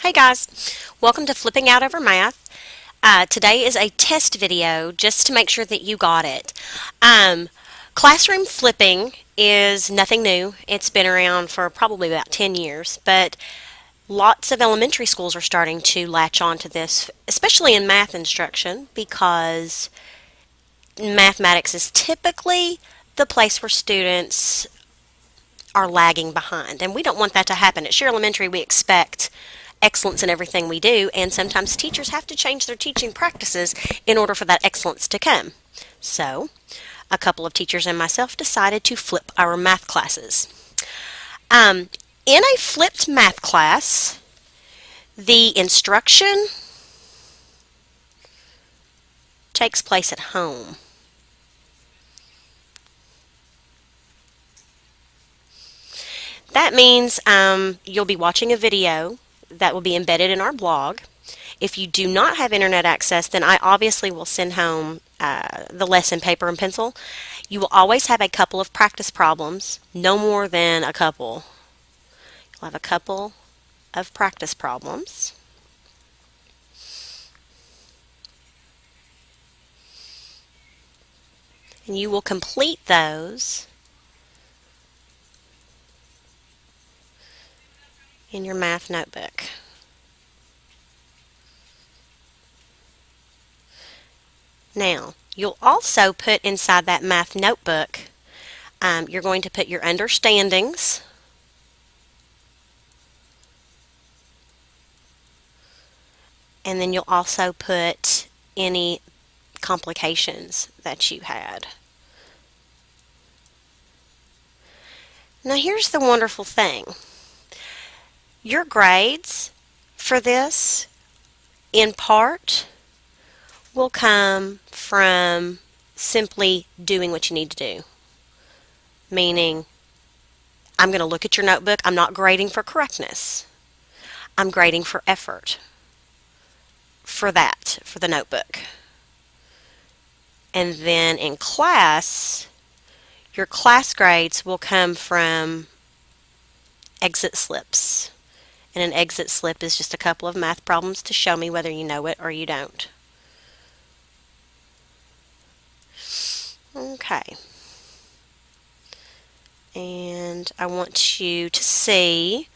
Hey guys, welcome to Flipping Out Over Math. Today is a test video just to make sure that you got it. Classroom flipping is nothing new. It's been around for probably about 10 years, but lots of elementary schools are starting to latch on to this, especially in math instruction, because mathematics is typically the place where students are lagging behind, and we don't want that to happen. At Shear Elementary, we expect excellence in everything we do, and sometimes teachers have to change their teaching practices in order for that excellence to come. So, a couple of teachers and myself decided to flip our math classes. In a flipped math class, the instruction takes place at home. That means you'll be watching a video that will be embedded in our blog. If you do not have internet access, then I obviously will send home the lesson paper and pencil. You will always have a couple of practice problems, no more than a couple. You'll have a couple of practice problems. And you will complete those in your math notebook. Now, you'll also put inside that math notebook, you're going to put your understandings, and then you'll also put any complications that you had. Now, here's the wonderful thing. Your grades for this, in part, will come from simply doing what you need to do. Meaning, I'm going to look at your notebook. I'm not grading for correctness. I'm grading for effort. For the notebook. And then in class, your class grades will come from exit slips. And an exit slip is just a couple of math problems to show me whether you know it or you don't. Okay. And I want you to see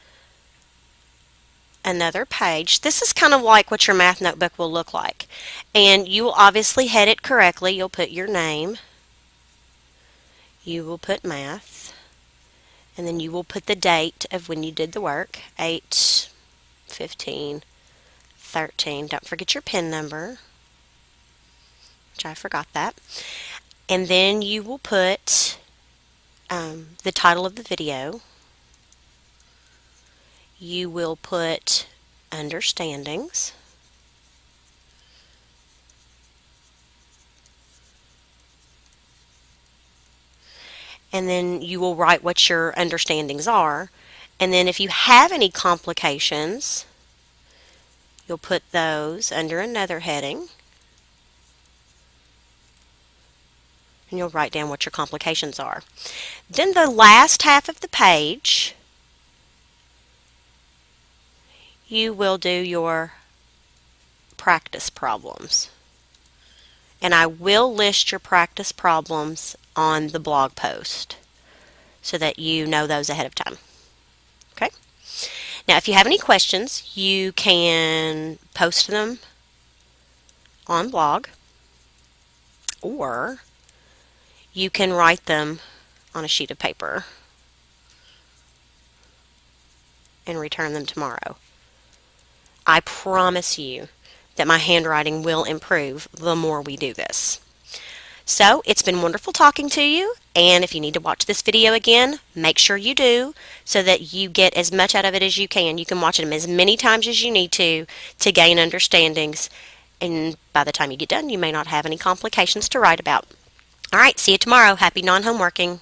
another page. This is kind of like what your math notebook will look like. And you will obviously head it correctly. You'll put your name. You will put math. And then you will put the date of when you did the work, 8/15/13. Don't forget your PIN number, which I forgot that. And then you will put the title of the video. You will put understandings. And then you will write what your understandings are. And then if you have any complications, you'll put those under another heading. And you'll write down what your complications are. Then the last half of the page, you will do your practice problems. And I will list your practice problems on the blog post so that you know those ahead of time. Okay? Now, if you have any questions, you can post them on blog, or you can write them on a sheet of paper and return them tomorrow. I promise you that my handwriting will improve the more we do this. So, it's been wonderful talking to you, and if you need to watch this video again, make sure you do so that you get as much out of it as you can. You can watch them as many times as you need to gain understandings, and by the time you get done, you may not have any complications to write about. Alright, see you tomorrow. Happy non-homeworking.